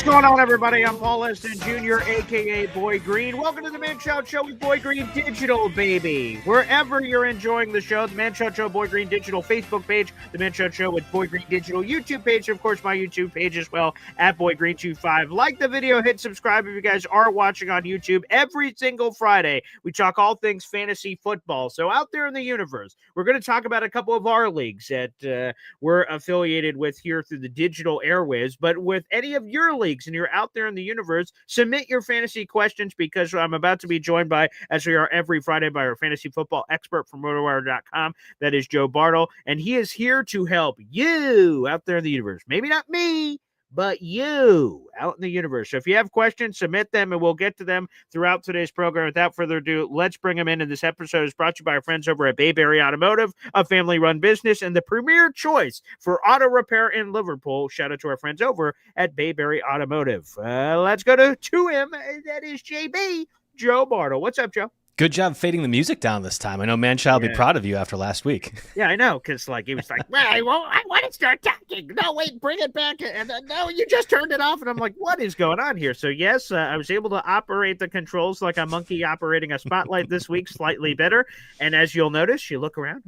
going on, everybody? I'm Paul Eston Jr., a.k.a. Boy Green. Welcome to the Man Child Show with Boy Green Digital, baby. Wherever you're enjoying the show, the Man Child Show Boy Green Digital Facebook page, the Man Child Show with Boy Green Digital YouTube page, and of course, my YouTube page as well, at BoyGreen25. Like the video, hit subscribe if you guys are watching on YouTube. Every single Friday, we talk all things fantasy football. So out there in the universe, we're going to talk about a couple of our leagues that we're affiliated with here through the digital airwaves, but with any of your leagues and you're out there in the universe, submit your fantasy questions because I'm about to be joined by, as we are every Friday, by our fantasy football expert from RotoWire.com. That is Joe Bartel, and he is here to help you out there in the universe. Maybe not me, but you out in the universe. So if you have questions, submit them, and we'll get to them throughout today's program. Without further ado, let's bring them in. And this episode is brought to you by our friends over at Bayberry Automotive, a family-run business and the premier choice for auto repair in Liverpool. Shout out to our friends over at Bayberry Automotive. Let's go to him. That is JB, Joe Bartel. What's up, Joe? Good job fading the music down this time. I know Manchild will be proud of you after last week. Yeah, I know, because he was like, well, I want to start talking. No, wait, bring it back. And no, you just turned it off. And I'm like, what is going on here? So, yes, I was able to operate the controls like a monkey operating a spotlight this week, slightly better. And as you'll notice, you look around,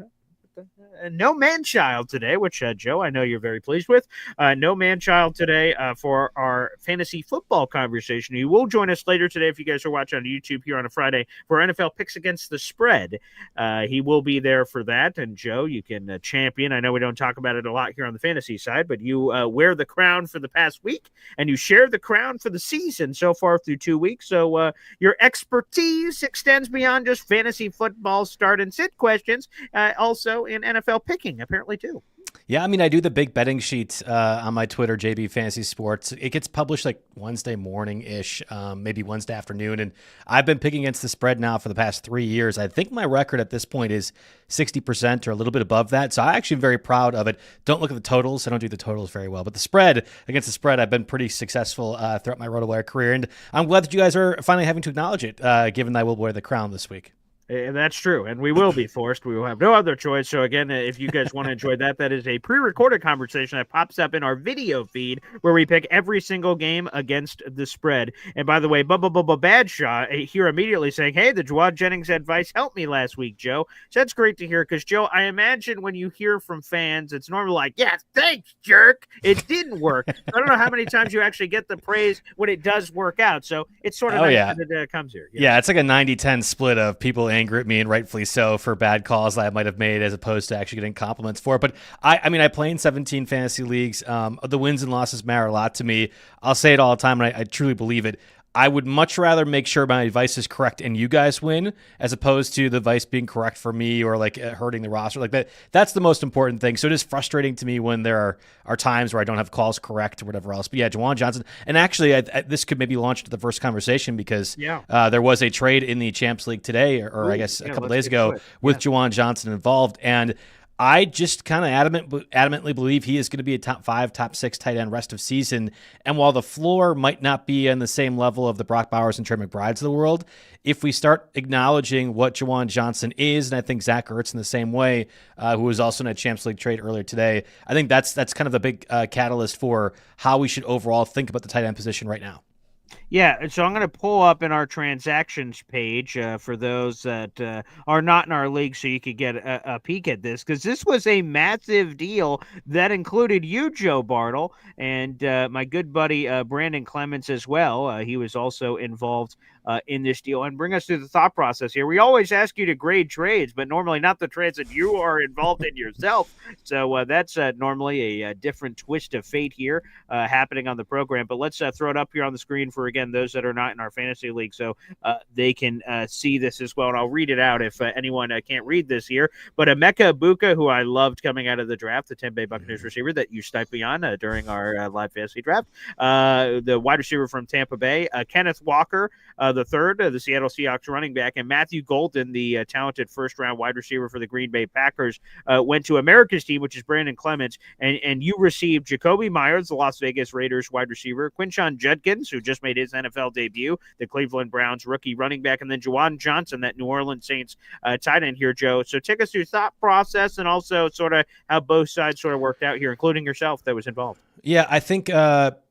no man-child today, which, Joe, I know you're very pleased with. No man-child today for our fantasy football conversation. You will join us later today if you guys are watching on YouTube here on a Friday for NFL Picks Against the Spread. He will be there for that. And, Joe, you can champion. I know we don't talk about it a lot here on the fantasy side, but you wear the crown for the past week, and you share the crown for the season so far through 2 weeks. So your expertise extends beyond just fantasy football start and sit questions, also in NFL picking, apparently, too. Yeah, I mean, I do the big betting sheet on my Twitter, JB Fantasy Sports. It gets published like Wednesday morning-ish, maybe Wednesday afternoon, and I've been picking against the spread now for the past 3 years. I think my record at this point is 60% or a little bit above that, so I'm actually very proud of it. Don't look at the totals. I don't do the totals very well, but the spread, against the spread, I've been pretty successful throughout my RotoWire career, and I'm glad that you guys are finally having to acknowledge it, given that I will wear the crown this week. And that's true, and we will be forced. We will have no other choice. So again, if you guys want to enjoy that, that is a pre-recorded conversation that pops up in our video feed where we pick every single game against the spread. And by the way, Bubba Badshot here immediately saying, hey, the Jawad Jennings advice helped me last week, Joe. So that's great to hear because, Joe, I imagine when you hear from fans, it's normally like, yeah, thanks, jerk. It didn't work. I don't know how many times you actually get the praise when it does work out. So it's sort of nice that it comes here. Yeah, it's like a 90-10 split of people angry at me, and rightfully so, for bad calls that I might have made as opposed to actually getting compliments for it. But I mean, I play in 17 fantasy leagues. The wins and losses matter a lot to me. I'll say it all the time, and I truly believe it. I would much rather make sure my advice is correct and you guys win, as opposed to the advice being correct for me or like hurting the roster like that. That's the most important thing. So it is frustrating to me when there are times where I don't have calls correct or whatever else. But yeah, Juwan Johnson. And actually, this could maybe launch to the first conversation because there was a trade in the Champs League today, or I guess a couple days ago, with Juwan Johnson involved. And I just kind of adamantly believe he is going to be a top 5, top 6 tight end rest of season. And while the floor might not be on the same level of the Brock Bowers and Trey McBrides of the world, if we start acknowledging what Juwan Johnson is, and I think Zach Ertz in the same way, who was also in a Champs League trade earlier today, I think that's kind of the big catalyst for how we should overall think about the tight end position right now. Yeah, so I'm going to pull up in our transactions page for those that are not in our league so you could get a peek at this, because this was a massive deal that included you, Joe Bartel, and my good buddy Brandon Clements as well. He was also involved in this deal. And bring us through the thought process here. We always ask you to grade trades, but normally not the trades that you are involved in yourself. So that's normally a different twist of fate here happening on the program. But let's throw it up here on the screen for, again, those that are not in our fantasy league so they can see this as well. And I'll read it out if anyone can't read this here. But Emeka Ibuka, who I loved coming out of the draft, the Tampa Bay Buccaneers receiver that you sniped me on during our live fantasy draft, the wide receiver from Tampa Bay, Kenneth Walker, the third, the Seattle Seahawks running back, and Matthew Golden, the talented first-round wide receiver for the Green Bay Packers, went to America's team, which is Brandon Clements, and you received Jacoby Myers, the Las Vegas Raiders wide receiver, Quinshon Judkins, who just made his NFL debut, the Cleveland Browns rookie running back, and then Juwan Johnson, that New Orleans Saints tight end here, Joe. So take us through thought process and also sort of how both sides sort of worked out here, including yourself that was involved. Yeah, I think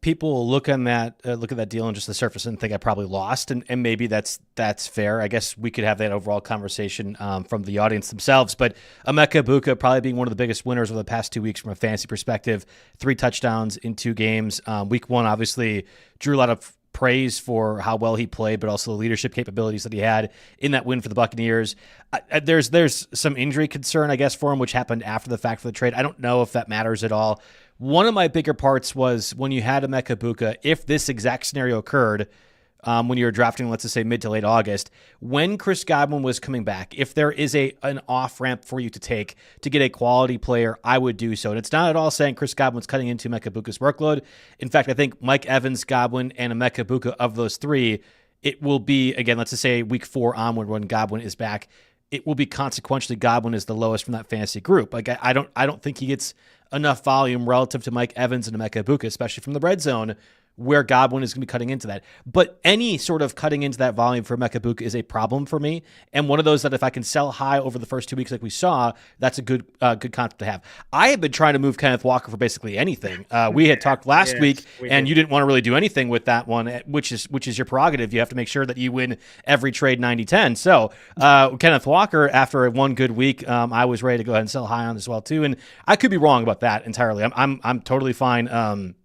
people will look at that deal on just the surface and think I probably lost, and maybe that's fair. I guess we could have that overall conversation from the audience themselves. But Emeka Buka probably being one of the biggest winners over the past 2 weeks from a fantasy perspective. 3 touchdowns in 2 games. Week 1 obviously drew a lot of praise for how well he played, but also the leadership capabilities that he had in that win for the Buccaneers. There's some injury concern, I guess, for him, which happened after the fact for the trade. I don't know if that matters at all. One of my bigger parts was when you had Emeka Buka, if this exact scenario occurred when you were drafting, let's just say mid to late August, when Chris Godwin was coming back, if there is an off-ramp for you to take to get a quality player, I would do so. And it's not at all saying Chris Godwin's cutting into Emeka Buka's workload. In fact, I think Mike Evans, Godwin, and Emeka Buka, of those 3, it will be, again, let's just say week 4 onward when Godwin is back, it will be consequentially Godwin is the lowest from that fantasy group. Like I don't think he gets enough volume relative to Mike Evans and Emeka Buka, especially from the red zone, where Godwin is going to be cutting into that. But any sort of cutting into that volume for Emeka Buka is a problem for me, and one of those that if I can sell high over the first 2 weeks like we saw, that's a good concept to have. I have been trying to move Kenneth Walker for basically anything. We had talked last week, and you didn't want to really do anything with that one, which is your prerogative. You have to make sure that you win every trade 90-10. So Kenneth Walker, after one good week, I was ready to go ahead and sell high on as well too, and I could be wrong about that entirely. I'm totally fine.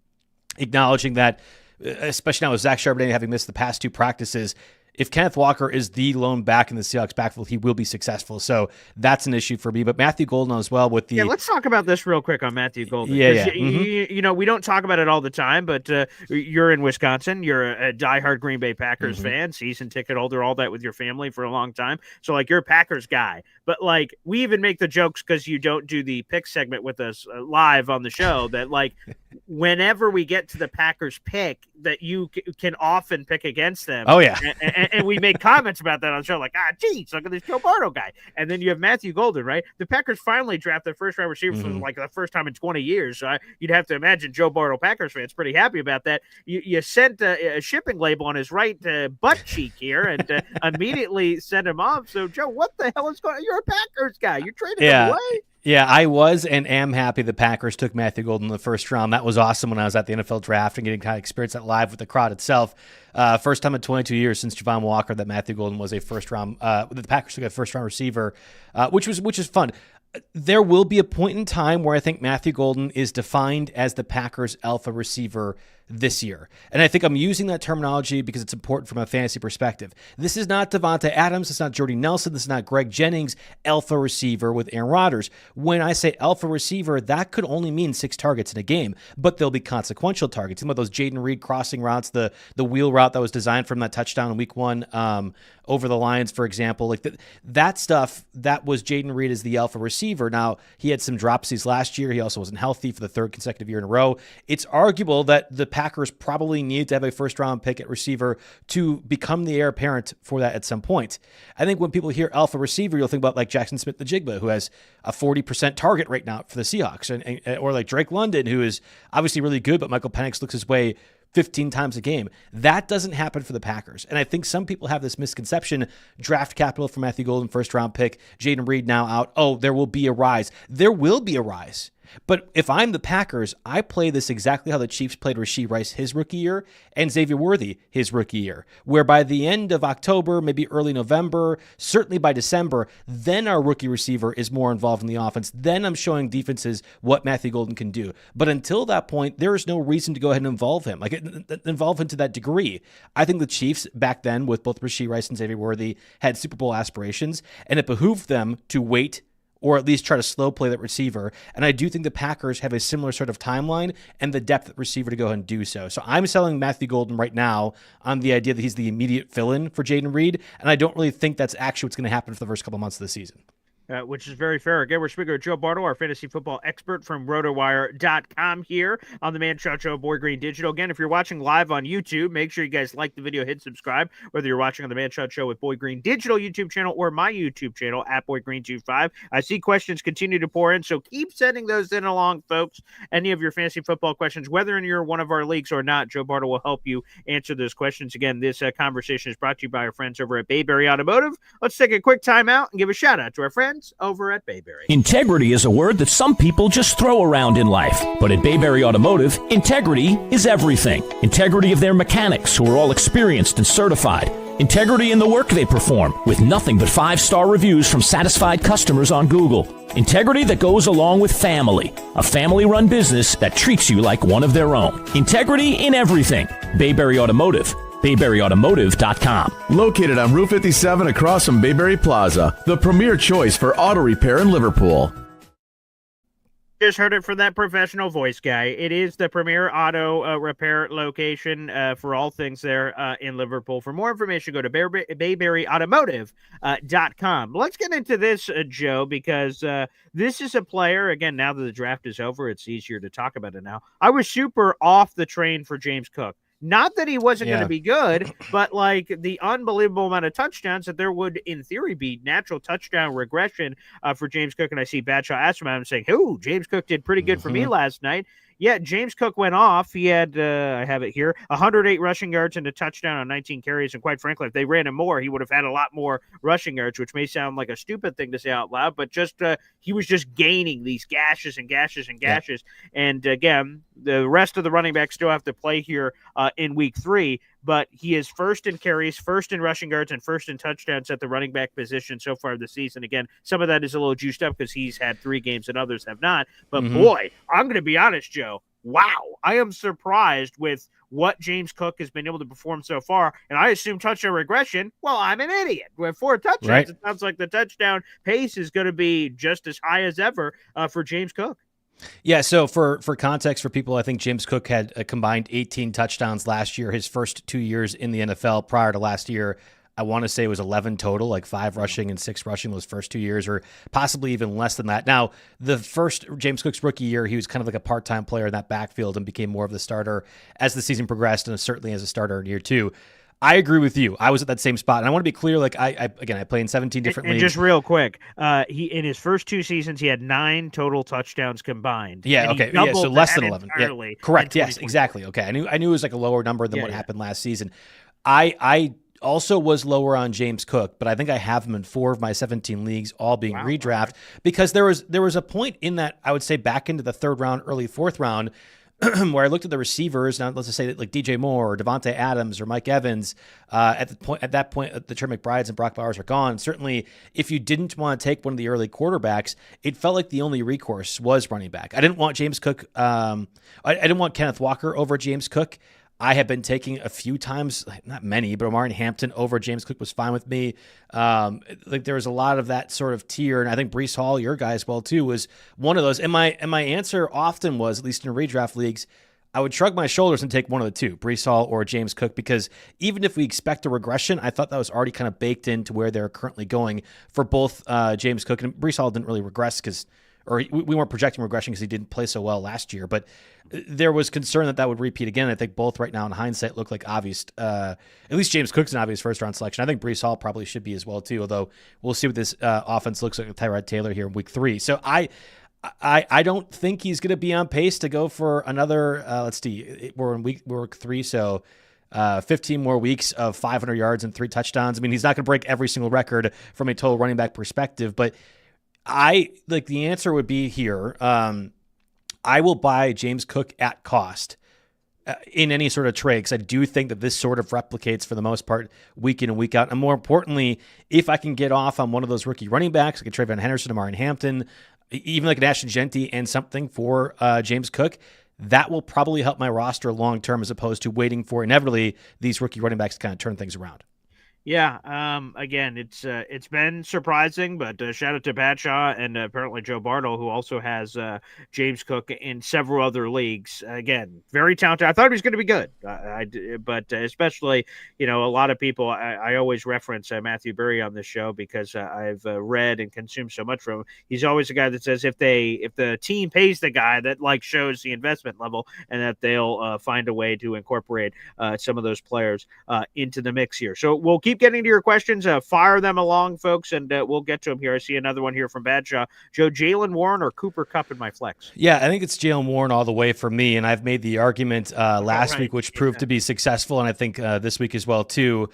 Acknowledging that, especially now with Zach Charbonnet having missed the past 2 practices, if Kenneth Walker is the lone back in the Seahawks backfield, he will be successful. So that's an issue for me. But Matthew Golden as well with the... Yeah, let's talk about this real quick on Matthew Golden. Yeah. You know, we don't talk about it all the time, but you're in Wisconsin. You're a diehard Green Bay Packers fan, season ticket holder, all that with your family for a long time. So, like, you're a Packers guy. But, like, we even make the jokes because you don't do the pick segment with us live on the show that, like, whenever we get to the Packers pick, that you can often pick against them. Oh, yeah. And we make comments about that on the show, like, geez, look at this Joe Bartle guy. And then you have Matthew Golden, right? The Packers finally drafted first round receiver for like the first time in 20 years. So you'd have to imagine Joe Bartle Packers fans pretty happy about that. You sent a shipping label on his right butt cheek here and immediately sent him off. So, Joe, what the hell is going on? You're a Packers guy. You're trading him away. Yeah, I was and am happy the Packers took Matthew Golden in the first round. That was awesome when I was at the NFL draft and getting kind of experience that live with the crowd itself. First time in 22 years since Javon Walker that Matthew Golden was a first round. The Packers took a first round receiver, which is fun. There will be a point in time where I think Matthew Golden is defined as the Packers' alpha receiver this year. And I think I'm using that terminology because it's important from a fantasy perspective. This is not Devontae Adams. It's not Jordy Nelson. This is not Greg Jennings, alpha receiver with Aaron Rodgers. When I say alpha receiver, that could only mean 6 targets in a game, but they'll be consequential targets. Some of those Jaden Reed crossing routes, the wheel route that was designed from that touchdown in week 1 over the Lions, for example, like that stuff, that was Jaden Reed as the alpha receiver. Now, he had some dropsies last year. He also wasn't healthy for the 3rd consecutive year in a row. It's arguable that the Packers probably need to have a first-round pick at receiver to become the heir apparent for that at some point. I think when people hear alpha receiver, you'll think about like Jackson Smith-Njigba, who has a 40% target rate now for the Seahawks, or like Drake London, who is obviously really good, but Michael Penix looks his way 15 times a game. That doesn't happen for the Packers. And I think some people have this misconception, draft capital for Matthew Golden, first round pick, Jaden Reed now out. Oh, there will be a rise. There will be a rise. But if I'm the Packers, I play this exactly how the Chiefs played Rashee Rice his rookie year and Xavier Worthy his rookie year, where by the end of October, maybe early November, certainly by December, then our rookie receiver is more involved in the offense. Then I'm showing defenses what Matthew Golden can do. But until that point, there is no reason to go ahead and involve him, involve him to that degree. I think the Chiefs back then with both Rashee Rice and Xavier Worthy had Super Bowl aspirations, and it behooved them to wait or at least try to slow play that receiver. And I do think the Packers have a similar sort of timeline and the depth at receiver to go ahead and do so. So I'm selling Matthew Golden right now on the idea that he's the immediate fill-in for Jaden Reed, and I don't really think that's actually what's going to happen for the first couple months of the season. Which is very fair. Again, we're speaking with Joe Bartle, our fantasy football expert from RotoWire.com here on the Man Shot Show, Boy Green Digital. Again, if you're watching live on YouTube, make sure you guys like the video, hit subscribe, whether you're watching on the Man Shot Show with Boy Green Digital YouTube channel or my YouTube channel at Boy Green25. I see questions continue to pour in, so keep sending those in along, folks. Any of your fantasy football questions, whether you're one of our leagues or not, Joe Bartle will help you answer those questions. Again, this conversation is brought to you by our friends over at Bayberry Automotive. Let's take a quick time out and give a shout out to our friends friends over at Bayberry. Integrity is a word that some people just throw around in life. But at Bayberry Automotive, integrity is everything. Integrity of their mechanics, who are all experienced and certified. Integrity in the work they perform, with nothing but 5-star reviews from satisfied customers on Google. Integrity that goes along with family, a family-run business that treats you like one of their own. Integrity in everything. Bayberry Automotive. BayberryAutomotive.com. Located on Route 57 across from Bayberry Plaza, the premier choice for auto repair in Liverpool. Just heard it from that professional voice guy. It is the premier auto repair location for all things there in Liverpool. For more information, go to BayberryAutomotive.com. Let's get into this, Joe, because this is a player, again, now that the draft is over, it's easier to talk about it now. I was super off the train for James Cook. Not that he wasn't going to be good, but like the unbelievable amount of touchdowns that there would, in theory, be natural touchdown regression for James Cook. And I see Badshaw asked him, I'm saying, James Cook did pretty good for me last night. Yeah, James Cook went off. He had, I have it here, 108 rushing yards and a touchdown on 19 carries. And quite frankly, if they ran him more, he would have had a lot more rushing yards, which may sound like a stupid thing to say out loud, but just he was just gaining these gashes and gashes and gashes. Yeah. And again, the rest of the running backs still have to play here in week 3, but he is first in carries, first in rushing yards, and first in touchdowns at the running back position so far this season. Again, some of that is a little juiced up because he's had 3 games and others have not. But boy, I'm going to be honest, Joe. Wow, I am surprised with what James Cook has been able to perform so far. And I assume touchdown regression. Well, I'm an idiot. With 4 touchdowns, right. It sounds like the touchdown pace is going to be just as high as ever for James Cook. Yeah, so for context for people, I think James Cook had a combined 18 touchdowns last year, his first 2 years in the NFL. Prior to last year, I want to say it was 11 total, like 5 rushing and 6 rushing those first 2 years, or possibly even less than that. Now, the first James Cook's rookie year, he was kind of like a part-time player in that backfield and became more of the starter as the season progressed, and certainly as a starter in year 2. I agree with you. I was at that same spot, and I want to be clear. Like I play in 17 different leagues. And just real quick, he in his first 2 seasons he had 9 total touchdowns combined. Yeah, okay, yeah, so less than 11. Yeah, correct. Yes, exactly. Okay, I knew it was like a lower number than what happened last season. I also was lower on James Cook, but I think I have him in 4 of my 17 leagues, all being redraft, because there was a point in that, I would say, back into the 3rd round, early 4th round. Where I looked at the receivers, now let's just say that like DJ Moore or Devontae Adams or Mike Evans, at that point, the Trey McBrides and Brock Bowers are gone. Certainly, if you didn't want to take one of the early quarterbacks, it felt like the only recourse was running back. I didn't want James Cook. I didn't want Kenneth Walker over James Cook. I have been taking a few times, not many, but Omari Hampton over James Cook was fine with me. Like there was a lot of that sort of tier, and I think Breece Hall, your guy as well too, was one of those. And my answer often was, at least in redraft leagues, I would shrug my shoulders and take one of the two, Breece Hall or James Cook, because even if we expect a regression, I thought that was already kind of baked into where they're currently going for both James Cook. And Breece Hall didn't really regress we weren't projecting regression because he didn't play so well last year, but there was concern that would repeat again. I think both right now in hindsight look like obvious, at least James Cook's an obvious first-round selection. I think Breece Hall probably should be as well too, although we'll see what this offense looks like with Tyrod Taylor here in week 3. So I don't think he's going to be on pace to go for another, let's see, we're week 3, so 15 more weeks of 500 yards and 3 touchdowns. I mean, he's not going to break every single record from a total running back perspective, but the answer would be here. I will buy James Cook at cost in any sort of trade, because I do think that this sort of replicates for the most part week in and week out. And more importantly, if I can get off on one of those rookie running backs, like a Trayvon Henderson, Omari Hampton, even like an Ashton Genty and something for James Cook, that will probably help my roster long term as opposed to waiting for inevitably these rookie running backs to kind of turn things around. Yeah, again, it's been surprising, but shout out to Badshaw and apparently Joe Bartel, who also has James Cook in several other leagues. Again, very talented. I thought he was going to be good, but especially, a lot of people, I always reference Matthew Berry on this show because I've read and consumed so much from him. He's always a guy that says if the team pays the guy, that like shows the investment level, and that they'll find a way to incorporate some of those players into the mix here. So we'll keep getting to your questions. Fire them along, folks, and we'll get to them here. I see another one here from Badshaw. Joe, Jaylen Warren or Cooper Kupp in my flex? Yeah, I think it's Jaylen Warren all the way for me, and I've made the argument last week, which proved to be successful, and I think this week as well, too.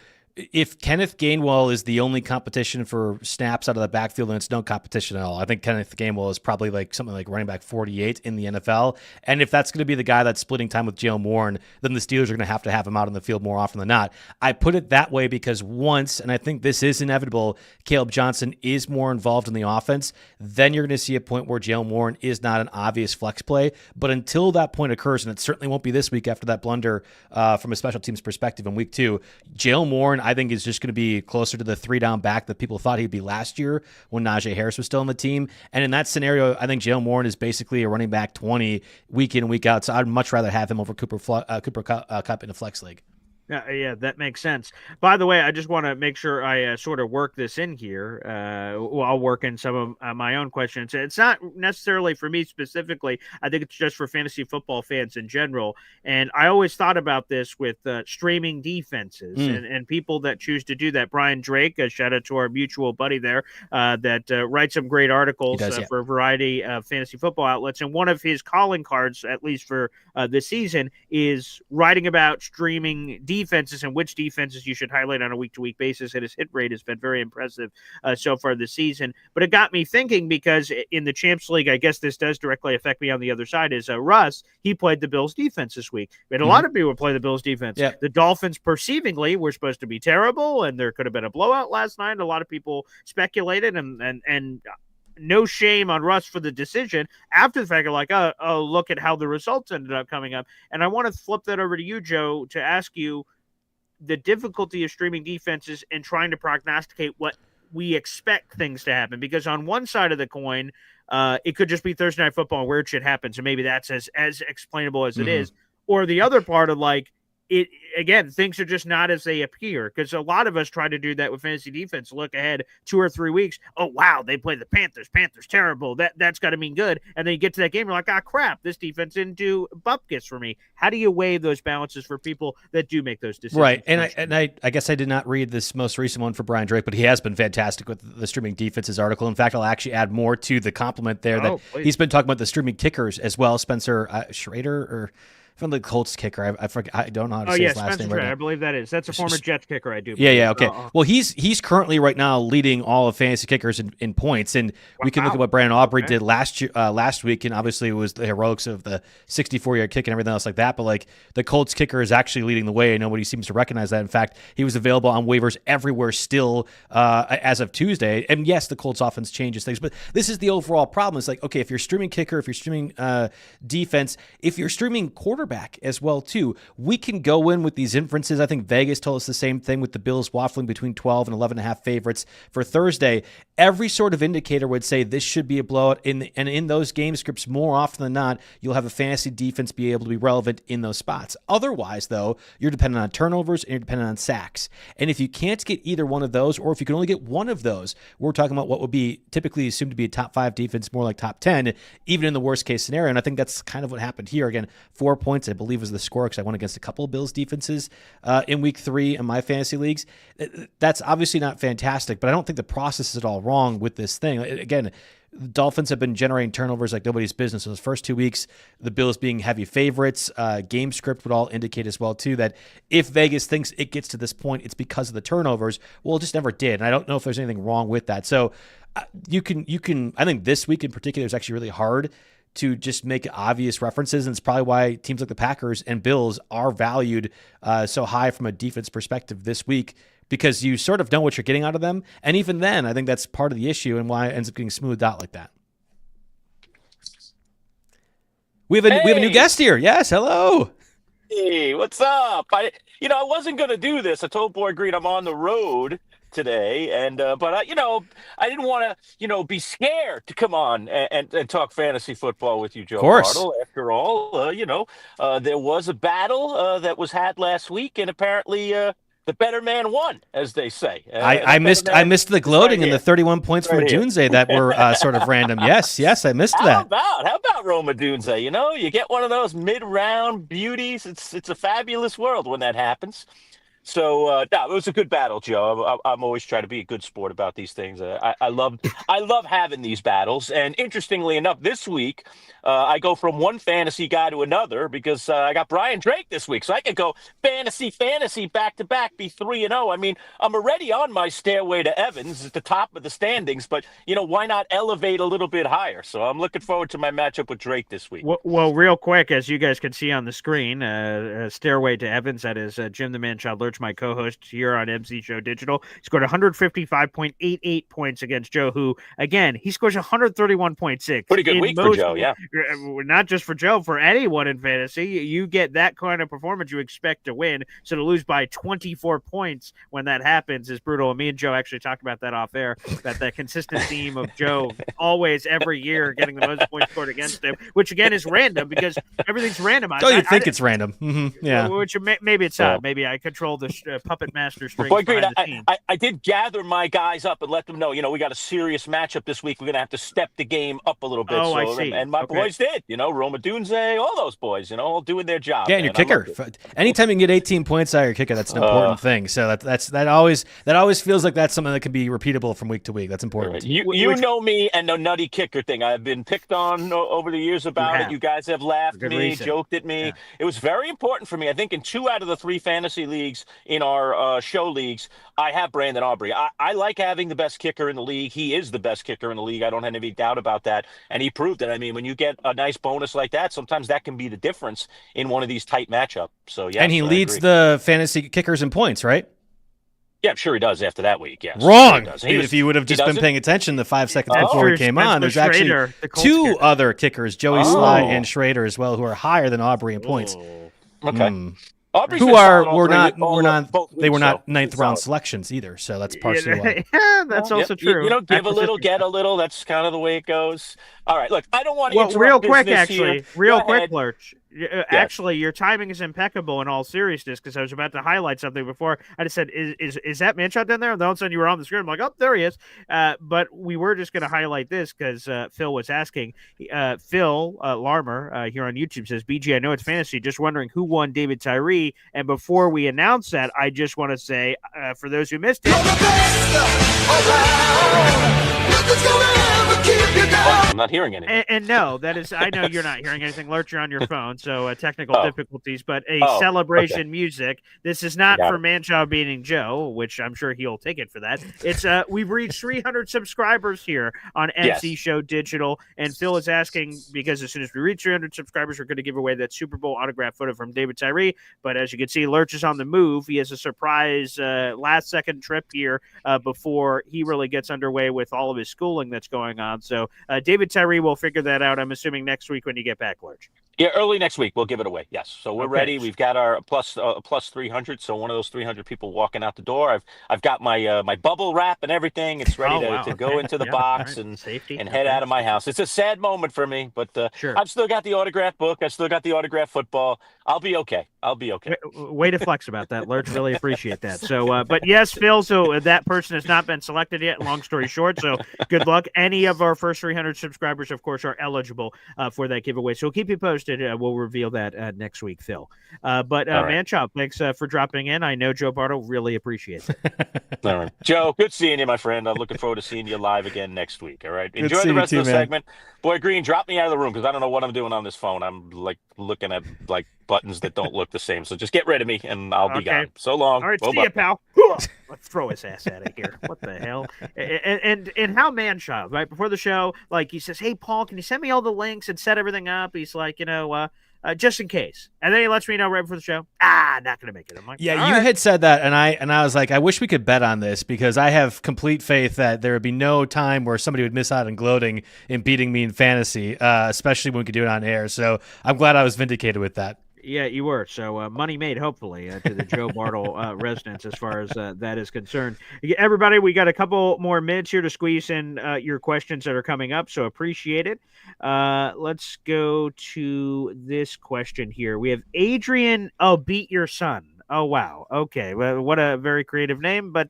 if Kenneth Gainwell is the only competition for snaps out of the backfield, then it's no competition at all. I think Kenneth Gainwell is probably like something like running back 48 in the NFL. And if that's going to be the guy that's splitting time with Jalen Warren, then the Steelers are going to have him out on the field more often than not. I put it that way because once, and I think this is inevitable, Caleb Johnson is more involved in the offense, then you're going to see a point where Jalen Warren is not an obvious flex play. But until that point occurs, and it certainly won't be this week after that blunder from a special teams perspective in week 2, Jalen Warren, I think, is just going to be closer to the 3-down back that people thought he'd be last year when Najee Harris was still on the team. And in that scenario, I think Jalen Warren is basically a running back 20 week in and week out. So I'd much rather have him over Cooper Kupp in a flex league. Yeah, that makes sense. By the way, I just want to make sure I sort of work this in here. I'll work in some of my own questions. It's not necessarily for me specifically. I think it's just for fantasy football fans in general. And I always thought about this with streaming defenses and people that choose to do that. Brian Drake, a shout out to our mutual buddy there, that writes some great articles for a variety of fantasy football outlets. And one of his calling cards, at least for this season, is writing about streaming defenses and which defenses you should highlight on a week-to-week basis, and his hit rate has been very impressive so far this season. But it got me thinking, because in the Champs League, I guess this does directly affect me on the other side, is Russ, he played the Bills defense this week. We had a lot of people play the Bills defense. Yeah. The Dolphins perceivingly were supposed to be terrible, and there could have been a blowout last night. A lot of people speculated, and no shame on Russ for the decision. After the fact, you're like, oh, look at how the results ended up coming up. And I want to flip that over to you, Joe, to ask you the difficulty of streaming defenses and trying to prognosticate what we expect things to happen. Because on one side of the coin, it could just be Thursday Night Football and where it should happen. So maybe that's as explainable as it is. Or the other part of like, it again, things are just not as they appear, because a lot of us try to do that with fantasy defense. Look ahead 2 or 3 weeks. Oh, wow, they play the Panthers. Panthers terrible. That's got to mean good. And then you get to that game, you're like, crap, this defense didn't do bupkis for me. How do you weigh those balances for people that do make those decisions? Right, and I guess I did not read this most recent one for Brian Drake, but he has been fantastic with the streaming defenses article. In fact, I'll actually add more to the compliment there that he's been talking about the streaming kickers as well. Spencer Schrader, or from the Colts kicker, I forget. I don't know how to say his last name right now. I believe that is. That's a former Jets kicker, I do believe. Yeah, okay. Well, he's currently right now leading all of fantasy kickers in points, and we can look at what Brandon Aubrey did last week, and obviously it was the heroics of the 64-yard kick and everything else like that, but like the Colts kicker is actually leading the way, and nobody seems to recognize that. In fact, he was available on waivers everywhere still as of Tuesday, and yes, the Colts offense changes things, but this is the overall problem. It's like, okay, if you're streaming kicker, if you're streaming defense, if you're streaming quarterback as well too, we can go in with these inferences. I think Vegas told us the same thing with the Bills waffling between 12 and 11.5 favorites for Thursday. Every sort of indicator would say this should be a blowout, and in those game scripts, more often than not, you'll have a fantasy defense be able to be relevant in those spots. Otherwise, though, you're dependent on turnovers and you're dependent on sacks. And if you can't get either one of those, or if you can only get one of those, we're talking about what would be typically assumed to be a top 5 defense, more like top 10, even in the worst case scenario. And I think that's kind of what happened here. Again, 4 points, I believe, was the score, because I went against a couple of Bills defenses in week 3 in my fantasy leagues. That's obviously not fantastic, but I don't think the process is at all wrong with this thing. Again, the Dolphins have been generating turnovers like nobody's business. So those first 2 weeks, the Bills being heavy favorites, game script would all indicate as well too that if Vegas thinks it gets to this point, it's because of the turnovers. Well, it just never did. And I don't know if there's anything wrong with that. So you can. I think this week in particular is actually really hard to just make obvious references, and it's probably why teams like the Packers and Bills are valued so high from a defense perspective this week, because you sort of know what you're getting out of them. And even then, I think that's part of the issue and why it ends up getting smoothed out like that. We have a new guest here. Yes, hello. Hey, what's up? I wasn't going to do this. I told Boy Green I'm on the road today, and but I didn't want to be scared to come on and talk fantasy football with you, Joe Bartel. After all, there was a battle that was had last week, and apparently the better man won, as they say. I missed the gloating and the 31 points from Adunze that were sort of random. Yes, I missed that. How about Roma Adunze? You get one of those mid-round beauties. It's a fabulous world when that happens. So no, it was a good battle, Joe. I'm always trying to be a good sport about these things. I love having these battles. And interestingly enough, this week I go from one fantasy guy to another because I got Brian Drake this week, so I could go fantasy back to back, be 3-0. I mean, I'm already on my stairway to Evans at the top of the standings, but why not elevate a little bit higher? So I'm looking forward to my matchup with Drake this week. Well, real quick, as you guys can see on the screen, Stairway to Evans, that is Jim the Man-Child Lurch, my co-host here on MC Show Digital, scored 155.88 points against Joe, who, again, he scores 131.6. Pretty good week for Joe, yeah. Not just for Joe, for anyone in fantasy. You get that kind of performance, you expect to win. So to lose by 24 points when that happens is brutal. And me and Joe actually talked about that off air, that consistent theme of Joe always, every year, getting the most points scored against him, which, again, is random because everything's randomized. Oh, you think it's random. Mm-hmm. Yeah. Which maybe it's not. Maybe I control the puppet master strings. Boy, Green, I did gather my guys up and let them know, we got a serious matchup this week. We're going to have to step the game up a little bit. Oh, I see. And my boys did, Roma Dunze, all those boys, all doing their job. Yeah, and your kicker. Anytime you can get 18 points out of your kicker, that's an important thing. So that always feels like that's something that can be repeatable from week to week. That's important. Right. You know me and the nutty kicker thing. I've been picked on over the years about it. You guys have laughed at me, joked at me. Yeah. It was very important for me. I think in 2 out of the 3 fantasy leagues in our show leagues, I have Brandon Aubrey. I like having the best kicker in the league. He is the best kicker in the league. I don't have any doubt about that. And he proved it. I mean, when you get a nice bonus like that, sometimes that can be the difference in one of these tight matchups. So, yeah. And he leads the fantasy kickers in points, right? Yeah, I'm sure he does after that week, yes. Wrong. If you would have just been paying attention the 5 seconds before he came on, there's actually 2 other kickers, Joey Sly and Schrader as well, who are higher than Aubrey in points. Okay. Who were not 9th round selections either, so that's partially why. Yeah, that's also true. Give a little, get a little. That's kind of the way it goes. All right, look, I don't want to interrupt real quick, business actually, here. real quick, Lurch. Actually, your timing is impeccable in all seriousness, because I was about to highlight something before. I just said, is that man shot down there? And all of a sudden you were on the screen. I'm like, oh, there he is. But we were just going to highlight this because Phil was asking. Phil Larmer here on YouTube says, BG, I know it's fantasy. Just wondering who won David Tyree. And before we announce that, I just want to say, for those who missed it. I'm not hearing anything. And no, that is, I know you're not hearing anything. Lurch, you're on your phone, so technical difficulties, but celebration music. This is not for Manchild beating Joe, which I'm sure he'll take it for that. It's we've reached 300 subscribers here on MC Show Digital, and Phil is asking, because as soon as we reach 300 subscribers, we're going to give away that Super Bowl autograph photo from David Tyree. But as you can see, Lurch is on the move. He has a surprise last-second trip here before he really gets underway with all of his schooling that's going on. So David Tyree will figure that out, I'm assuming, next week when you get back, Lurch. Yeah, early next week we'll give it away. Yes, so we're ready. We've got our plus 300. So one of those 300 people walking out the door. I've got my my bubble wrap and everything. It's ready to go into the box and head out of my house. It's a sad moment for me, but I've still got the autograph book. I've still got the autograph football. I'll be okay. Way to flex about that, Lurch. Really appreciate that. So, but yes, Phil. So that person has not been selected yet. Long story short. So good luck. Any of our first 300 subscribers, of course, are eligible for that giveaway. So we'll keep you posted. We'll reveal that next week, Phil. But Manchop, thanks for dropping in. I know Joe Bartel really appreciates it. All right, Joe. Good seeing you, my friend. I'm looking forward to seeing you live again next week. All right. Enjoy the rest of the segment. Boy, Green, drop me out of the room because I don't know what I'm doing on this phone. I'm like looking at like buttons that don't look the same. So just get rid of me and I'll be gone. So long. All right, see you, pal. Let's throw his ass out of here. What the hell? And how Manchild, right before the show, like he says, hey, Paul, can you send me all the links and set everything up? He's like, just in case. And then he lets me know right before the show, not going to make it. I'm like, yeah, you had said that, and I was like, I wish we could bet on this because I have complete faith that there would be no time where somebody would miss out on gloating in beating me in fantasy, especially when we could do it on air. So I'm glad I was vindicated with that. Yeah, you were. So money made, hopefully, to the Joe Bartel residence as far as that is concerned. Everybody, we got a couple more minutes here to squeeze in your questions that are coming up, so appreciate it. Let's go to this question here. We have Adrian, beat your son. Oh, wow. Okay, well, what a very creative name, but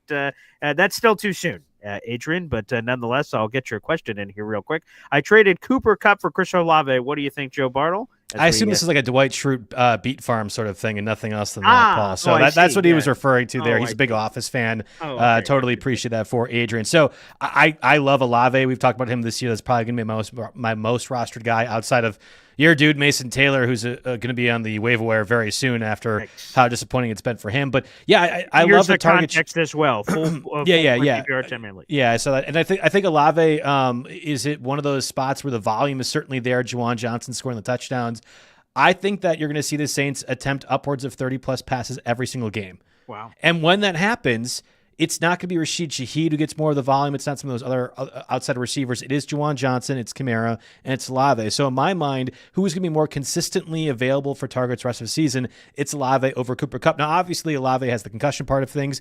that's still too soon. Adrian, but nonetheless, I'll get your question in here real quick. I traded Cooper Kupp for Chris Olave. What do you think, Joe Bartel? I assume this is like a Dwight Schrute beat farm sort of thing and nothing else than that, Paul. So that's what he was referring to there. He's a big Office fan. Totally appreciate that for Adrian. So I love Olave. We've talked about him this year. That's probably going to be my most rostered guy outside of your dude, Mason Taylor, who's going to be on the waiver wire very soon after how disappointing it's been for him. But yeah, I love the target context as well. Yeah. So I think Olave is it one of those spots where the volume is certainly there. Juwan Johnson scoring the touchdowns. I think that you're going to see the Saints attempt upwards of 30+ passes every single game. Wow. And when that happens, it's not going to be Rashid Shaheed who gets more of the volume. It's not some of those other outside receivers. It is Juwan Johnson, it's Kamara, and it's Olave. So in my mind, who is going to be more consistently available for targets the rest of the season? It's Olave over Cooper Kupp. Now, obviously, Olave has the concussion part of things.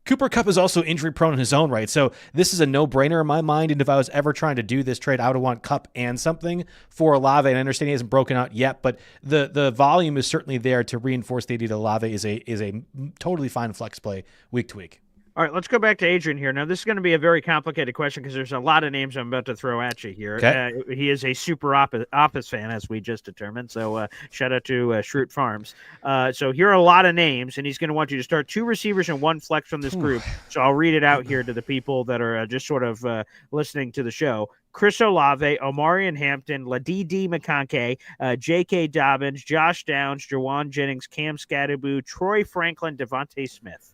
Cooper Kupp is also injury prone in his own right. So this is a no-brainer in my mind. And if I was ever trying to do this trade, I would want Kupp and something for Olave. And I understand he hasn't broken out yet, but the volume is certainly there to reinforce the idea that Olave is a totally fine flex play week to week. All right, let's go back to Adrian here. Now, this is going to be a very complicated question because there's a lot of names I'm about to throw at you here. Okay. He is a super Office fan, as we just determined. So shout out to Schrute Farms. So here are a lot of names, and he's going to want you to start 2 receivers and 1 flex from this group. So I'll read it out here to the people that are just sort of listening to the show. Chris Olave, Omarion Hampton, Ladidi McConkey, J.K. Dobbins, Josh Downs, Jawan Jennings, Cam Scadaboo, Troy Franklin, Devontae Smith.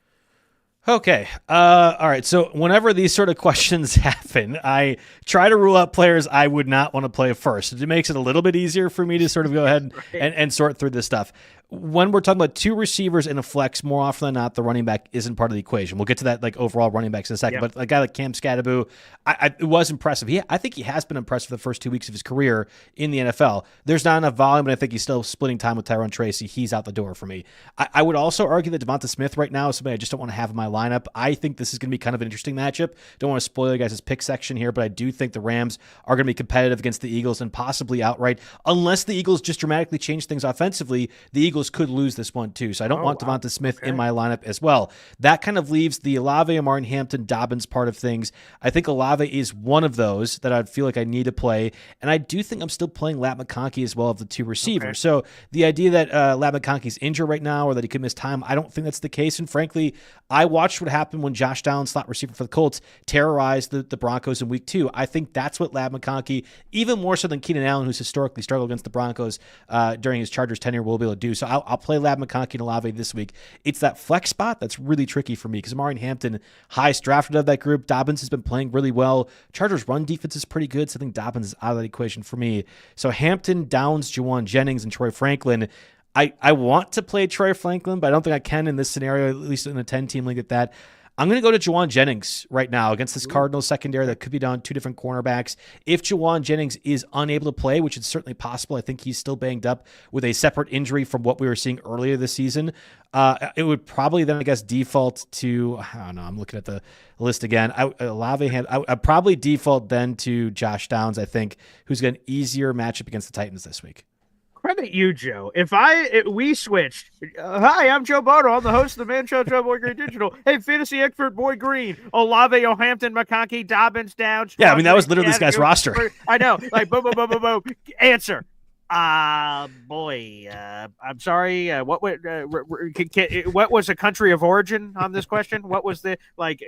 Okay. All right. So whenever these sort of questions happen, I try to rule out players I would not want to play first. It makes it a little bit easier for me to sort of go ahead and sort through this stuff. When we're talking about 2 receivers and a flex, more often than not, the running back isn't part of the equation. We'll get to that like overall running backs in a second. But a guy like Cam Scadaboo, it was impressive. I think he has been impressive the first 2 weeks of his career in the NFL. There's not enough volume, but I think he's still splitting time with Tyrone Tracy. He's out the door for me. I would also argue that Devonta Smith right now is somebody I just don't want to have in my lineup. I think this is going to be kind of an interesting matchup. Don't want to spoil you guys' pick section here, but I do think the Rams are going to be competitive against the Eagles and possibly outright. Unless the Eagles just dramatically change things offensively, the Eagles could lose this one too. So I don't want Devonta Smith in my lineup as well. That kind of leaves the Olave, Martin Hampton, Dobbins part of things. I think Olave is one of those that I'd feel like I need to play. And I do think I'm still playing Lat McConkey as well of the 2 receivers. Okay. So the idea that Lat McConkey's injured right now or that he could miss time, I don't think that's the case. And frankly, I watched what happened when Josh Downs, slot receiver for the Colts, terrorized the Broncos in week 2. I think that's what Lat McConkey, even more so than Keenan Allen, who's historically struggled against the Broncos during his Chargers tenure, will be able to do. So I'll play Lat McConkey and Olave this week. It's that flex spot that's really tricky for me because Martin Hampton, highest drafted of that group. Dobbins has been playing really well. Chargers run defense is pretty good, so I think Dobbins is out of that equation for me. So Hampton, Downs, Juwan Jennings, and Troy Franklin. I want to play Troy Franklin, but I don't think I can in this scenario, at least in a 10-team league at that. I'm going to go to Juwan Jennings right now against this Cardinals secondary that could be down 2 different cornerbacks. If Juwan Jennings is unable to play, which is certainly possible, I think he's still banged up with a separate injury from what we were seeing earlier this season. It would probably then, I guess, default to, I don't know, I'm looking at the list again. I'd probably default then to Josh Downs, I think, who's got an easier matchup against the Titans this week. Credit you, Joe. If we switched, hi, I'm Joe Bono. I'm the host of the Man Show, Joe Boy Green Digital. Hey, fantasy expert Boy Green, Olave, O'Hampton, McConkey, Dobbins, Downs. Yeah, I mean that was literally this guy's roster. I know, like boom, boom, boom, boom, boom. Answer. Boy, I'm sorry. What was the country of origin on this question? What was the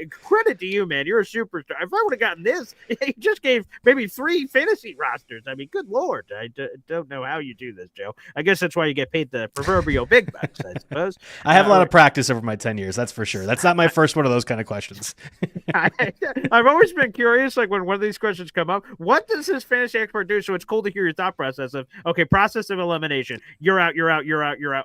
credit to you, man? You're a superstar. If I would have gotten this, you just gave maybe 3 fantasy rosters. I mean, good Lord. I don't know how you do this, Joe. I guess that's why you get paid the proverbial big bucks, I suppose. I have a lot of practice over my 10 years. That's for sure. That's not my first one of those kind of questions. I've always been curious, like when one of these questions come up, what does this fantasy expert do? So it's cool to hear your thought process of, okay, process of elimination. You're out.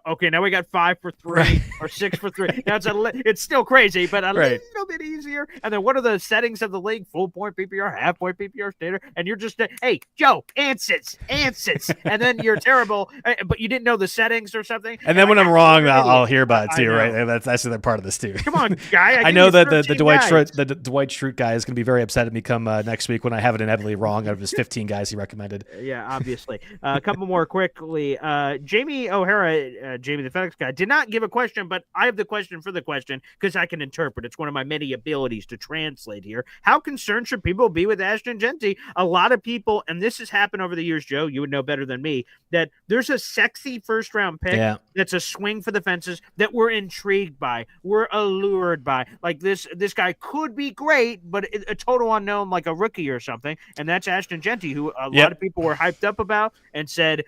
Okay, now we got 5 for 3 or 6 for 3. Now it's still crazy, but a little bit easier. And then what are the settings of the league? Full point PPR, half point PPR, standard. And you're just, hey, Joe, answers. And then you're terrible, but you didn't know the settings or something. And then when I'm wrong, I'll hear about it too, right? That's another part of this too. Come on, guy. I know that the Dwight Schrute guy is going to be very upset at me come next week when I have it inevitably wrong out of his 15 guys he recommended. Yeah, obviously. A couple more quickly. Jamie O'Hara, Jamie the FedEx guy, did not give a question, but I have the question for the question because I can interpret. It's one of my many the abilities to translate here. How concerned should people be with Ashton Genty? A lot of people, and this has happened over the years, Joe, you would know better than me, that there's a sexy first-round pick that's a swing for the fences that we're intrigued by, we're allured by. Like this guy could be great, but a total unknown, like a rookie or something, and that's Ashton Genty, who a lot of people were hyped up about and said,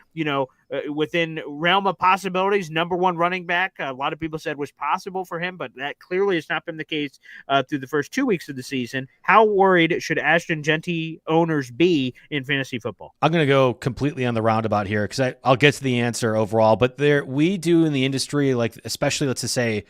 within realm of possibilities, number one running back. A lot of people said was possible for him, but that clearly has not been the case through the first 2 weeks of the season. How worried should Ashton Genty owners be in fantasy football? I'm going to go completely on the roundabout here because I'll get to the answer overall, but we do in the industry, like especially let's just say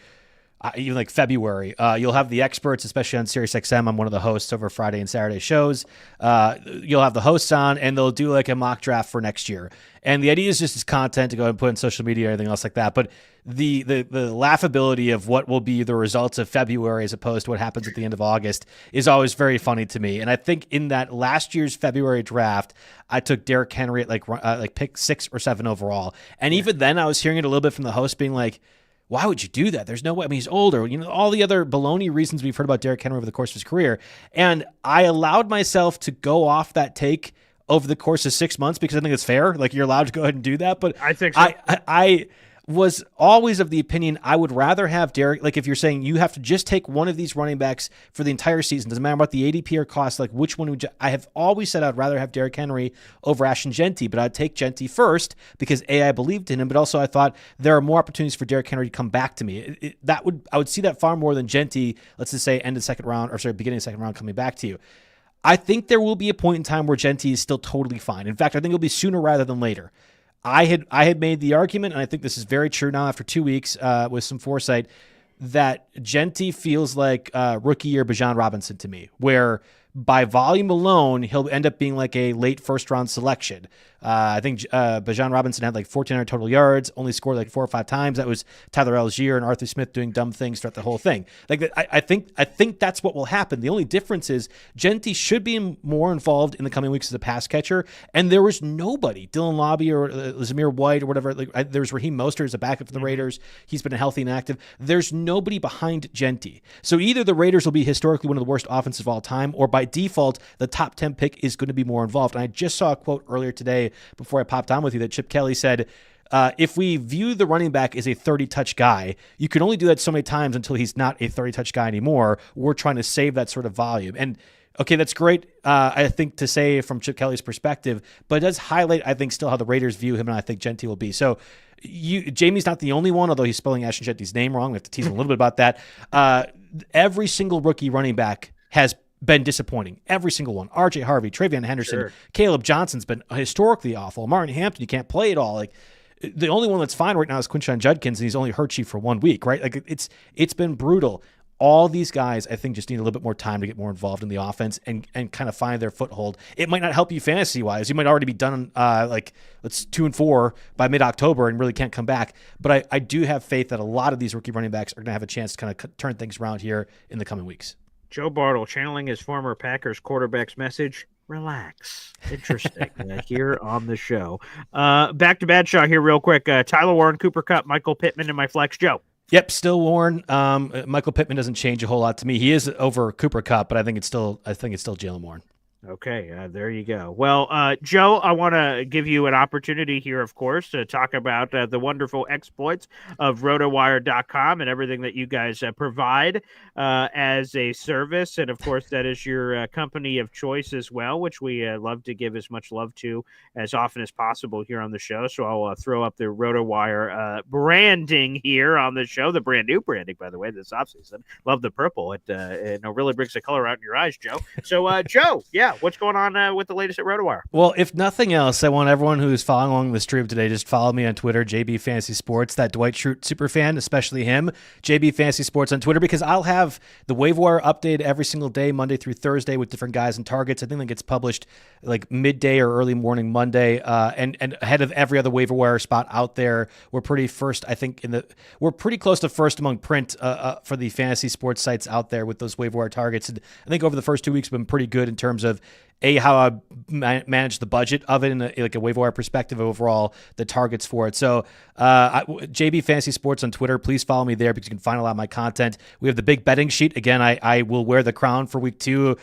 even like February, you'll have the experts, especially on SiriusXM. I'm one of the hosts over Friday and Saturday shows. You'll have the hosts on, and they'll do like a mock draft for next year. And the idea is just as content to go and put on social media or anything else like that. But the laughability of what will be the results of February as opposed to what happens at the end of August is always very funny to me. And I think in that last year's February draft, I took Derrick Henry at like pick 6 or 7 overall. And even then I was hearing it a little bit from the host being like, why would you do that? There's no way. I mean, he's older. All the other baloney reasons we've heard about Derrick Henry over the course of his career. And I allowed myself to go off that take over the course of 6 months because I think it's fair. Like, you're allowed to go ahead and do that. But I think so. I was always of the opinion I would rather have Derrick. Like, if you're saying you have to just take one of these running backs for the entire season, doesn't matter about the ADP or cost, like which one would you, I have always said I'd rather have Derrick Henry over Ashton Genty, but I'd take Genty first because I believed in him, but also I thought there are more opportunities for Derrick Henry to come back to me. I would see that far more than Genty, let's just say end of second round, or sorry, beginning of second round coming back to you. I think there will be a point in time where Genty is still totally fine. In fact, I think it'll be sooner rather than later. I had made the argument, and I think this is very true now after 2 weeks with some foresight, that Genty feels like rookie year Bijan Robinson to me, where by volume alone, he'll end up being like a late first-round selection. I think Bijan Robinson had like 1,400 total yards, only scored like 4 or 5 times. That was Tyler Algier and Arthur Smith doing dumb things throughout the whole thing. Like I think that's what will happen. The only difference is Genty should be more involved in the coming weeks as a pass catcher, and there was nobody, Dylan Lobby or Zamir White or whatever. There was Raheem Mostert as a backup for the Raiders. He's been healthy and active. There's nobody behind Genty. So either the Raiders will be historically one of the worst offenses of all time, or by default, the top 10 pick is going to be more involved. And I just saw a quote earlier today before I popped on with you that Chip Kelly said, if we view the running back as a 30-touch guy, you can only do that so many times until he's not a 30-touch guy anymore. We're trying to save that sort of volume. And okay, that's great, I think, to say from Chip Kelly's perspective, but it does highlight, I think, still how the Raiders view him, and I think Genty will be. So Jamie's not the only one, although he's spelling Ashton Genty's name wrong. We have to tease him a little bit about that. Every single rookie running back has been disappointing. Every single one. RJ Harvey, Travion Henderson, Sure. Caleb Johnson's been historically awful. Martin Hampton, you can't play at all. Like, the only one that's fine right now is Quinshon Judkins, and he's only hurt you for 1 week, right? Like, it's been brutal. All these guys, I think, just need a little bit more time to get more involved in the offense and kind of find their foothold. It might not help you fantasy-wise. You might already be done, let's 2-4 by mid-October and really can't come back. But I do have faith that a lot of these rookie running backs are going to have a chance to kind of turn things around here in the coming weeks. Joe Bartel channeling his former Packers quarterback's message, relax. Interesting here on the show. Back to Badshaw here real quick. Tyler Warren, Cooper Kupp, Michael Pittman, and my flex. Joe. Yep, still Warren. Michael Pittman doesn't change a whole lot to me. He is over Cooper Kupp, but I think it's still Jalen Warren. Okay, there you go. Well, Joe, I want to give you an opportunity here, of course, to talk about the wonderful exploits of RotoWire.com and everything that you guys provide as a service. And, of course, that is your company of choice as well, which we love to give as much love to as often as possible here on the show. So I'll throw up the RotoWire branding here on the show, the brand new branding, by the way, this offseason. Love the purple. It really brings the color out in your eyes, Joe. So, Joe, yeah. What's going on with the latest at RotoWire? Well, if nothing else, I want everyone who's following along the stream today, just follow me on Twitter, JB Fantasy Sports, that Dwight Schrute super fan, especially him, JB Fantasy Sports on Twitter, because I'll have the waiver wire update every single day, Monday through Thursday, with different guys and targets. I think that gets published like midday or early morning Monday, and ahead of every other waiver wire spot out there. We're pretty first, I think, we're pretty close to first among print for the fantasy sports sites out there with those waiver wire targets. And I think over the first 2 weeks, we've been pretty good in terms of how I manage the budget of it in like a waiver wire perspective, overall the targets for it. So JB Fantasy Sports on Twitter, please follow me there because you can find a lot of my content. We have the big betting sheet. Again, I will wear the crown for week 2,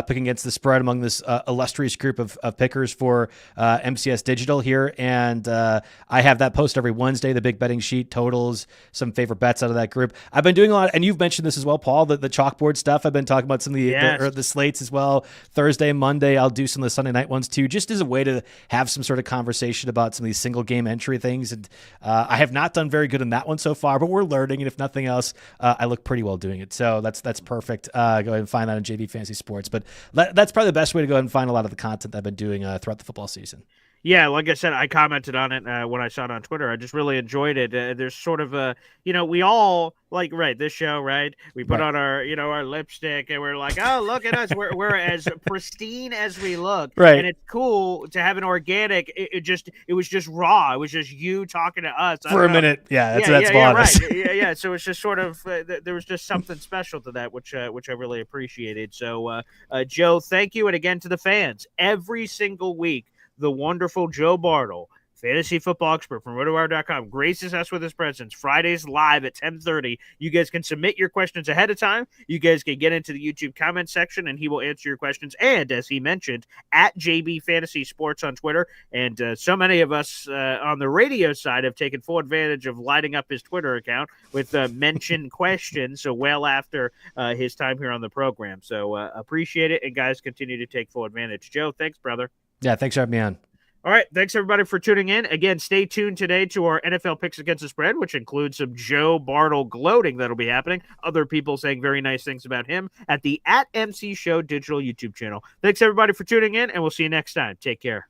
picking against the spread among this illustrious group of pickers for MCS Digital here. And I have that post every Wednesday, the big betting sheet, totals, some favorite bets out of that group. I've been doing a lot, and you've mentioned this as well, Paul, the chalkboard stuff. I've been talking about some of the slates as well. Thursday, Monday, I'll do some of the Sunday night ones too, just as a way to have some sort of conversation about some of these single game entry things. And I have not done very good in that one so far, but we're learning. And if nothing else, I look pretty well doing it. So that's perfect. Go ahead and find that on JB Fantasy Sports. But that's probably the best way to go ahead and find a lot of the content that I've been doing throughout the football season. Yeah, like I said, I commented on it when I saw it on Twitter. I just really enjoyed it. There's sort of a, we all like, this show, right? We put on our, our lipstick and we're like, oh, look at us. We're as pristine as we look. Right. And it's cool to have an organic. It was just raw. It was just you talking to us. For a minute. Yeah, that's right. Yeah. So it's just sort of, there was just something special to that, which I really appreciated. So, Joe, thank you. And again, to the fans, every single week, the wonderful Joe Bartel, fantasy football expert from RotoWire.com, graces us with his presence Fridays live at 10:30. You guys can submit your questions ahead of time. You guys can get into the YouTube comment section, and he will answer your questions. And as he mentioned, at JB Fantasy Sports on Twitter. And so many of us on the radio side have taken full advantage of lighting up his Twitter account with mentioned questions. So well after his time here on the program. So appreciate it. And guys, continue to take full advantage. Joe, thanks, brother. Yeah, thanks for having me on. All right, thanks everybody for tuning in. Again, stay tuned today to our NFL picks against the spread, which includes some Joe Bartel gloating that'll be happening. Other people saying very nice things about him at the @MC Show digital YouTube channel. Thanks everybody for tuning in, and we'll see you next time. Take care.